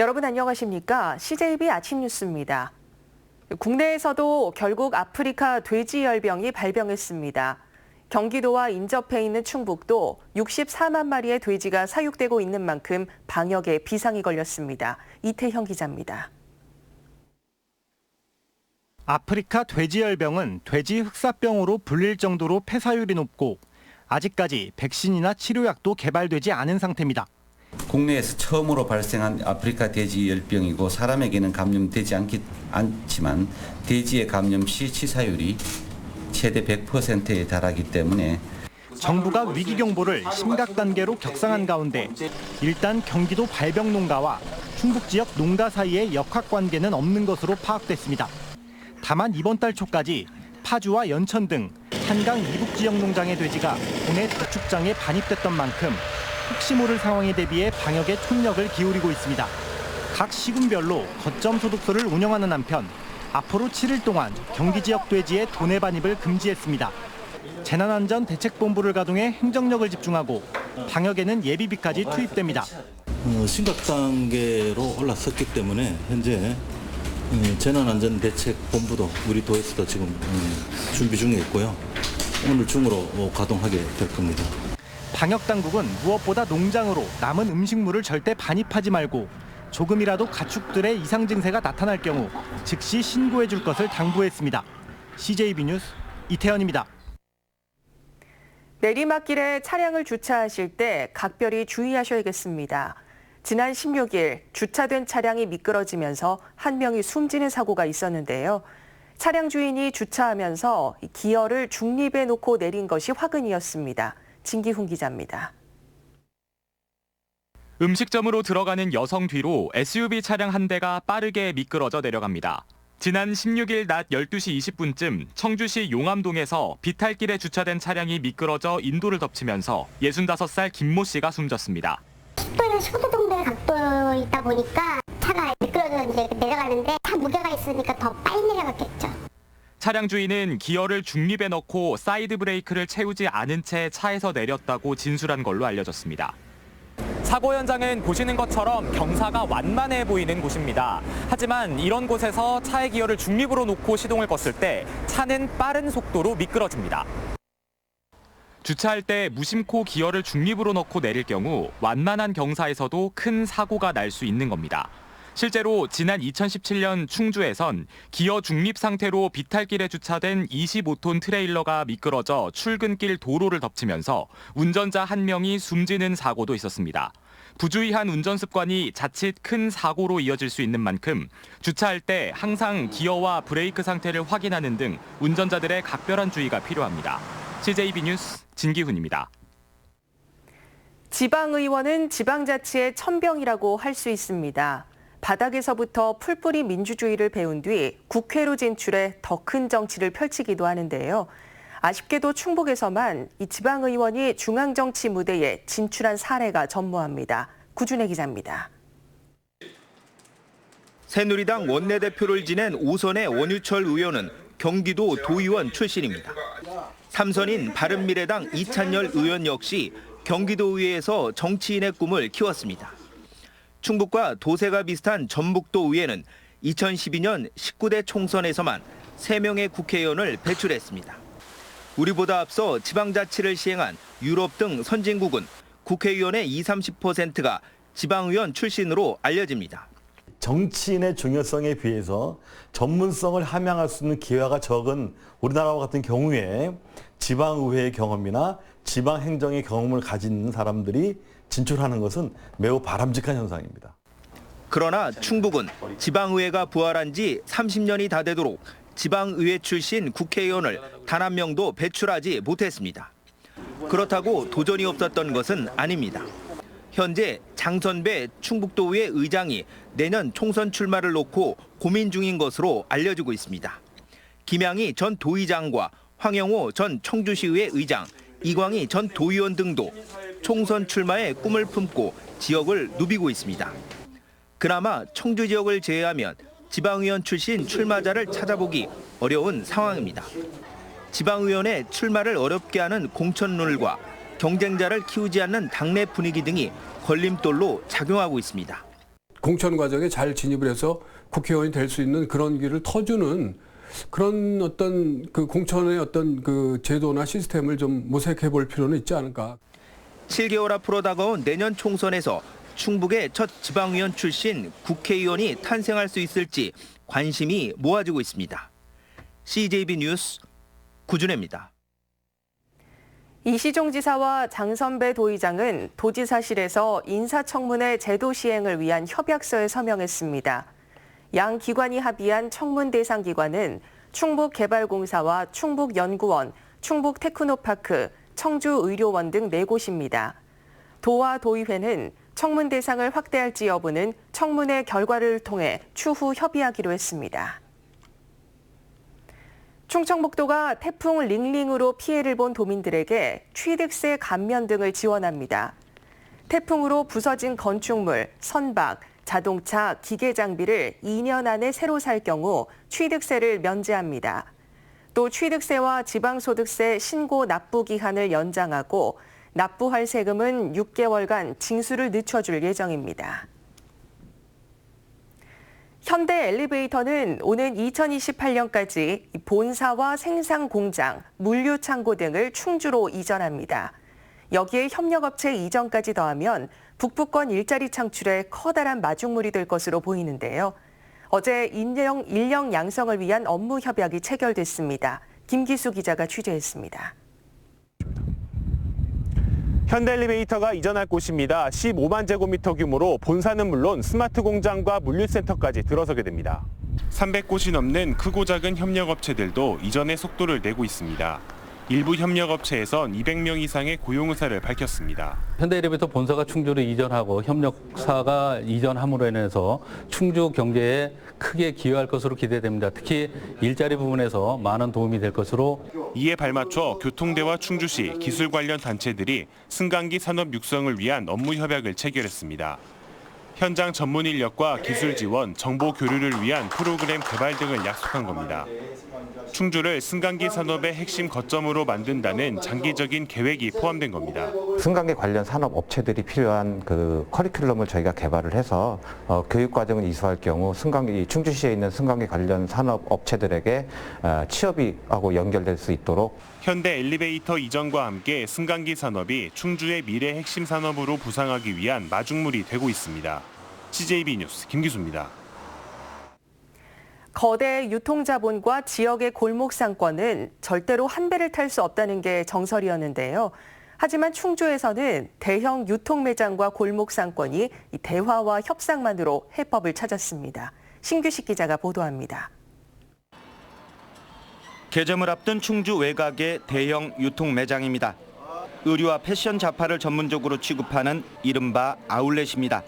여러분 안녕하십니까? CJB 아침 뉴스입니다. 국내에서도 결국 아프리카 돼지열병이 발병했습니다. 경기도와 인접해 있는 충북도 64만 마리의 돼지가 사육되고 있는 만큼 방역에 비상이 걸렸습니다. 이태형 기자입니다. 아프리카 돼지열병은 돼지 흑사병으로 불릴 정도로 폐사율이 높고 아직까지 백신이나 치료약도 개발되지 않은 상태입니다. 국내에서 처음으로 발생한 아프리카 돼지열병이고 사람에게는 감염되지 않지만 돼지에 감염 시 치사율이 최대 100%에 달하기 때문에 정부가 위기 경보를 심각 단계로 격상한 가운데 일단 경기도 발병 농가와 충북 지역 농가 사이의 역학관계는 없는 것으로 파악됐습니다. 다만 이번 달 초까지 파주와 연천 등 한강 이북 지역 농장의 돼지가 국내 도축장에 반입됐던 만큼 혹시 모를 상황에 대비해 방역에 총력을 기울이고 있습니다. 각 시군별로 거점 소독소를 운영하는 한편 앞으로 7일 동안 경기 지역 돼지의 도내 반입을 금지했습니다. 재난안전대책본부를 가동해 행정력을 집중하고 방역에는 예비비까지 투입됩니다. 심각 단계로 올라섰기 때문에 현재 재난안전대책본부도 우리 도에서도 지금 준비 중에 있고요. 오늘 중으로 가동하게 될 겁니다. 방역당국은 무엇보다 농장으로 남은 음식물을 절대 반입하지 말고 조금이라도 가축들의 이상 증세가 나타날 경우 즉시 신고해 줄 것을 당부했습니다. CJB 뉴스 이태현입니다. 내리막길에 차량을 주차하실 때 각별히 주의하셔야겠습니다. 지난 16일 주차된 차량이 미끄러지면서 한 명이 숨지는 사고가 있었는데요. 차량 주인이 주차하면서 기어를 중립에 놓고 내린 것이 화근이었습니다. 진기훈 기자입니다. 음식점으로 들어가는 여성 뒤로 SUV 차량 한 대가 빠르게 미끄러져 내려갑니다. 지난 16일 낮 12시 20분쯤 청주시 용암동에서 비탈길에 주차된 차량이 미끄러져 인도를 덮치면서 65살 김모 씨가 숨졌습니다. 10도에서 19도 정도의 각도에 있다 보니까 차가 미끄러져 이제 내려가는데 차 무게가 있으니까 더 빨리 내려갔겠죠. 차량 주인은 기어를 중립에 넣고 사이드 브레이크를 채우지 않은 채 차에서 내렸다고 진술한 걸로 알려졌습니다. 사고 현장은 보시는 것처럼 경사가 완만해 보이는 곳입니다. 하지만 이런 곳에서 차의 기어를 중립으로 놓고 시동을 껐을 때 차는 빠른 속도로 미끄러집니다. 주차할 때 무심코 기어를 중립으로 넣고 내릴 경우 완만한 경사에서도 큰 사고가 날 수 있는 겁니다. 실제로 지난 2017년 충주에선 기어 중립 상태로 비탈길에 주차된 25톤 트레일러가 미끄러져 출근길 도로를 덮치면서 운전자 한 명이 숨지는 사고도 있었습니다. 부주의한 운전 습관이 자칫 큰 사고로 이어질 수 있는 만큼 주차할 때 항상 기어와 브레이크 상태를 확인하는 등 운전자들의 각별한 주의가 필요합니다. CJB 뉴스 진기훈입니다. 지방의원은 지방자치의 천병이라고 할 수 있습니다. 바닥에서부터 풀뿌리 민주주의를 배운 뒤 국회로 진출해 더 큰 정치를 펼치기도 하는데요. 아쉽게도 충북에서만 이 지방의원이 중앙정치 무대에 진출한 사례가 전무합니다. 구준혜 기자입니다. 새누리당 원내대표를 지낸 5선의 원유철 의원은 경기도 도의원 출신입니다. 3선인 바른미래당 이찬열 의원 역시 경기도의회에서 정치인의 꿈을 키웠습니다. 충북과 도세가 비슷한 전북도의회는 2012년 19대 총선에서만 3명의 국회의원을 배출했습니다. 우리보다 앞서 지방자치를 시행한 유럽 등 선진국은 국회의원의 20-30%가 지방의원 출신으로 알려집니다. 정치인의 중요성에 비해서 전문성을 함양할 수 있는 기회가 적은 우리나라와 같은 경우에 지방의회의 경험이나 지방행정의 경험을 가진 사람들이 진출하는 것은 매우 바람직한 현상입니다. 그러나 충북은 지방의회가 부활한 지 30년이 다 되도록 지방의회 출신 국회의원을 단 한 명도 배출하지 못했습니다. 그렇다고 도전이 없었던 것은 아닙니다. 현재 장선배 충북도의회 의장이 내년 총선 출마를 놓고 고민 중인 것으로 알려지고 있습니다. 김양희 전 도의장과 황영호 전 청주시의회 의장, 이광희 전 도의원 등도 총선 출마의 꿈을 품고 지역을 누비고 있습니다. 그나마 청주 지역을 제외하면 지방의원 출신 출마자를 찾아보기 어려운 상황입니다. 지방의원의 출마를 어렵게 하는 공천룰과 경쟁자를 키우지 않는 당내 분위기 등이 걸림돌로 작용하고 있습니다. 공천 과정에 잘 진입을 해서 국회의원이 될 수 있는 그런 길을 터주는 그런 어떤 그 공천의 어떤 그 제도나 시스템을 좀 모색해 볼 필요는 있지 않을까. 7개월 앞으로 다가온 내년 총선에서 충북의 첫 지방의원 출신 국회의원이 탄생할 수 있을지 관심이 모아지고 있습니다. CJB 뉴스 구준혜입니다. 이시종 지사와 장선배 도의장은 도지사실에서 인사청문회 제도 시행을 위한 협약서에 서명했습니다. 양 기관이 합의한 청문 대상 기관은 충북개발공사와 충북연구원, 충북테크노파크, 청주의료원 등 4곳입니다. 도와 도의회는 청문 대상을 확대할지 여부는 청문회 결과를 통해 추후 협의하기로 했습니다. 충청북도가 태풍 링링으로 피해를 본 도민들에게 취득세 감면 등을 지원합니다. 태풍으로 부서진 건축물, 선박, 자동차, 기계 장비를 2년 안에 새로 살 경우 취득세를 면제합니다. 또 취득세와 지방소득세 신고 납부 기한을 연장하고 납부할 세금은 6개월간 징수를 늦춰줄 예정입니다. 현대 엘리베이터는 오는 2028년까지 본사와 생산 공장, 물류 창고 등을 충주로 이전합니다. 여기에 협력업체 이전까지 더하면 북부권 일자리 창출에 커다란 마중물이 될 것으로 보이는데요. 어제 인력 양성을 위한 업무 협약이 체결됐습니다. 김기수 기자가 취재했습니다. 현대엘리베이터가 이전할 곳입니다. 15만 제곱미터 규모로 본사는 물론 스마트 공장과 물류센터까지 들어서게 됩니다. 300곳이 넘는 크고 작은 협력업체들도 이전의 속도를 내고 있습니다. 일부 협력업체에선 200명 이상의 고용 의사를 밝혔습니다. 현대엘리베이터 본사가 충주로 이전하고 협력사가 이전함으로 인해서 충주 경제에 크게 기여할 것으로 기대됩니다. 특히 일자리 부분에서 많은 도움이 될 것으로. 이에 발맞춰 교통대와 충주시 기술 관련 단체들이 승강기 산업 육성을 위한 업무 협약을 체결했습니다. 현장 전문 인력과 기술 지원, 정보 교류를 위한 프로그램 개발 등을 약속한 겁니다. 충주를 승강기 산업의 핵심 거점으로 만든다는 장기적인 계획이 포함된 겁니다. 승강기 관련 산업 업체들이 필요한 그 커리큘럼을 저희가 개발을 해서 교육 과정을 이수할 경우 승강기 충주시에 있는 승강기 관련 산업 업체들에게 취업하고 연결될 수 있도록. 현대 엘리베이터 이전과 함께 승강기 산업이 충주의 미래 핵심 산업으로 부상하기 위한 마중물이 되고 있습니다. CJB 뉴스 김기수입니다. 거대 유통자본과 지역의 골목 상권은 절대로 한 배를 탈 수 없다는 게 정설이었는데요. 하지만 충주에서는 대형 유통 매장과 골목 상권이 대화와 협상만으로 해법을 찾았습니다. 신규식 기자가 보도합니다. 개점을 앞둔 충주 외곽의 대형 유통 매장입니다. 의류와 패션 잡화를 전문적으로 취급하는 이른바 아울렛입니다.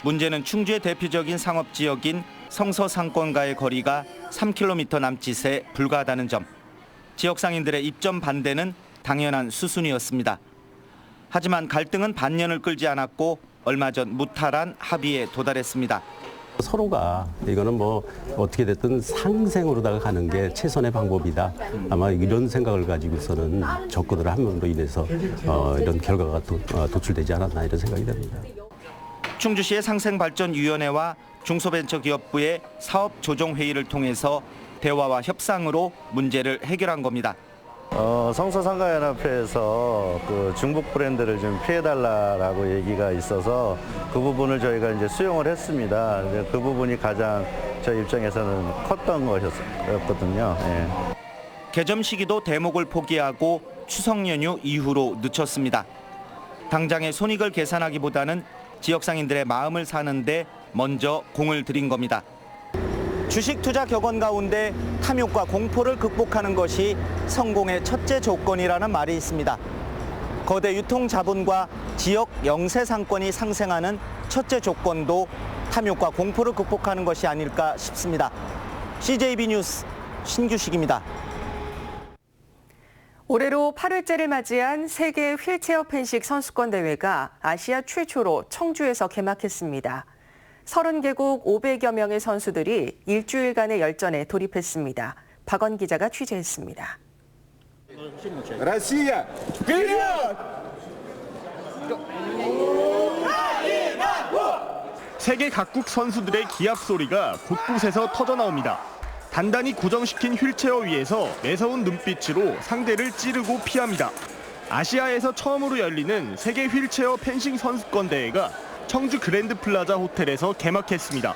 문제는 충주의 대표적인 상업지역인 성서상권과의 거리가 3km 남짓에 불과하다는 점. 지역 상인들의 입점 반대는 당연한 수순이었습니다. 하지만 갈등은 반년을 끌지 않았고 얼마 전 무탈한 합의에 도달했습니다. 서로가 이거는 뭐 어떻게 됐든 상생으로다가 가는 게 최선의 방법이다. 아마 이런 생각을 가지고서는 접근을 함으로 인해서 이런 결과가 도출되지 않았나 이런 생각이 듭니다. 충주시의 상생발전위원회와 중소벤처기업부의 사업조정회의를 통해서 대화와 협상으로 문제를 해결한 겁니다. 성서상가연합회에서 그 중북 브랜드를 좀 피해달라라고 얘기가 있어서 그 부분을 저희가 이제 수용을 했습니다. 그 부분이 가장 저희 입장에서는 컸던 것이었거든요. 예. 개점 시기도 대목을 포기하고 추석 연휴 이후로 늦췄습니다. 당장의 손익을 계산하기보다는 지역 상인들의 마음을 사는데 먼저 공을 들인 겁니다. 주식 투자 격언 가운데 탐욕과 공포를 극복하는 것이 성공의 첫째 조건이라는 말이 있습니다. 거대 유통 자본과 지역 영세 상권이 상생하는 첫째 조건도 탐욕과 공포를 극복하는 것이 아닐까 싶습니다. CJB 뉴스 신규식입니다. 올해로 8회째를 맞이한 세계 휠체어 펜식 선수권 대회가 아시아 최초로 청주에서 개막했습니다. 30개국 500여 명의 선수들이 일주일간의 열전에 돌입했습니다. 박원 기자가 취재했습니다. 러시아 세계 각국 선수들의 기합 소리가 곳곳에서 터져나옵니다. 단단히 고정시킨 휠체어 위에서 매서운 눈빛으로 상대를 찌르고 피합니다. 아시아에서 처음으로 열리는 세계 휠체어 펜싱 선수권 대회가 청주 그랜드 플라자 호텔에서 개막했습니다.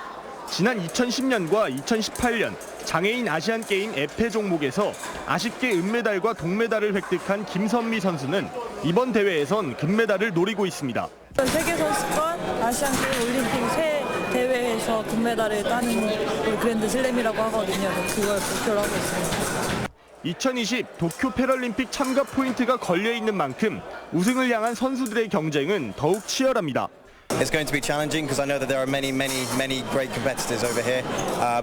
지난 2010년과 2018년 장애인 아시안게임 에페 종목에서 아쉽게 은메달과 동메달을 획득한 김선미 선수는 이번 대회에선 금메달을 노리고 있습니다. 세계선수권, 아시안게임, 올림픽 세 대회에서 금메달을 따는 그랜드 슬램이라고 하거든요. 그걸 목표로 하고 있습니다. 2020 도쿄 패럴림픽 참가 포인트가 걸려있는 만큼 우승을 향한 선수들의 경쟁은 더욱 치열합니다. It's going to be challenging because I know that there are many great competitors over here,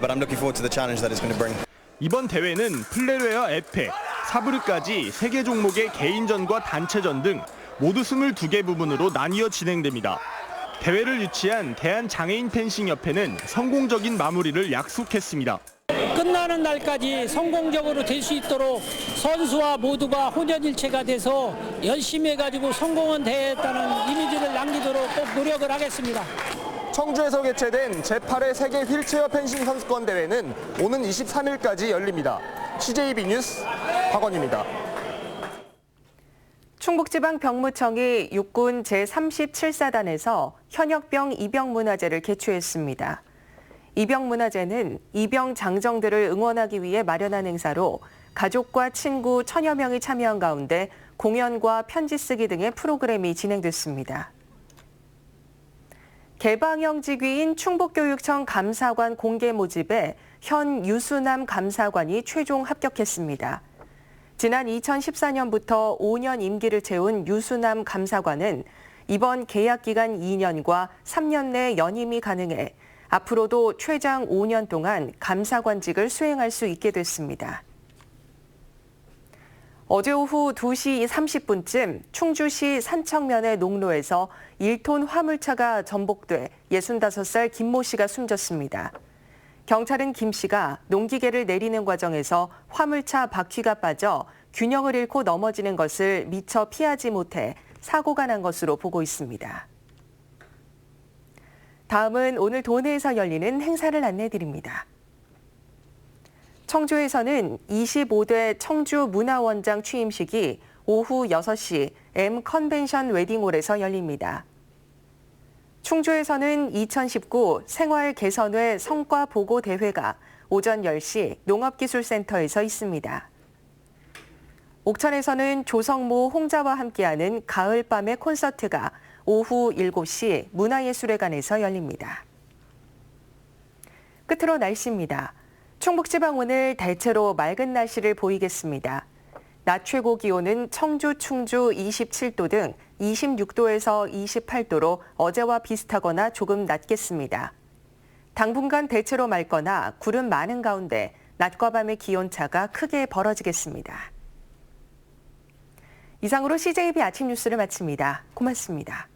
but I'm looking forward to the challenge that it's going to bring. 이번 대회는 플레르웨어 에페, 사브르까지 3개 종목의 개인전과 단체전 등 모두 22개 부분으로 나뉘어 진행됩니다. 대회를 유치한 대한장애인 펜싱협회는 성공적인 마무리를 약속했습니다. 끝나는 날까지 성공적으로 될 수 있도록 선수와 모두가 혼연일체가 돼서 열심히 해가지고 성공은 되었다는 이미지를 남기도록 꼭 노력을 하겠습니다. 청주에서 개최된 제8회 세계 휠체어 펜싱 선수권 대회는 오는 23일까지 열립니다. CJB 뉴스 박원입니다. 충북지방병무청이 육군 제37사단에서 현역병 입영문화제를 개최했습니다. 입영문화제는 입영 장정들을 응원하기 위해 마련한 행사로 가족과 친구 1000여 명이 참여한 가운데 공연과 편지 쓰기 등의 프로그램이 진행됐습니다. 개방형 직위인 충북교육청 감사관 공개 모집에 현 유수남 감사관이 최종 합격했습니다. 지난 2014년부터 5년 임기를 채운 유수남 감사관은 이번 계약 기간 2년과 3년 내 연임이 가능해 앞으로도 최장 5년 동안 감사관직을 수행할 수 있게 됐습니다. 어제 오후 2시 30분쯤 충주시 산청면의 농로에서 1톤 화물차가 전복돼 65살 김모 씨가 숨졌습니다. 경찰은 김 씨가 농기계를 내리는 과정에서 화물차 바퀴가 빠져 균형을 잃고 넘어지는 것을 미처 피하지 못해 사고가 난 것으로 보고 있습니다. 다음은 오늘 도내에서 열리는 행사를 안내드립니다. 청주에서는 25대 청주문화원장 취임식이 오후 6시 M 컨벤션 웨딩홀에서 열립니다. 충주에서는 2019 생활개선회 성과 보고 대회가 오전 10시 농업기술센터에서 있습니다. 옥천에서는 조성모 홍자와 함께하는 가을밤의 콘서트가 오후 7시 문화예술회관에서 열립니다. 끝으로 날씨입니다. 충북지방 오늘 대체로 맑은 날씨를 보이겠습니다. 낮 최고 기온은 청주, 충주 27도 등 26도에서 28도로 어제와 비슷하거나 조금 낮겠습니다. 당분간 대체로 맑거나 구름 많은 가운데 낮과 밤의 기온차가 크게 벌어지겠습니다. 이상으로 CJB 아침 뉴스를 마칩니다. 고맙습니다.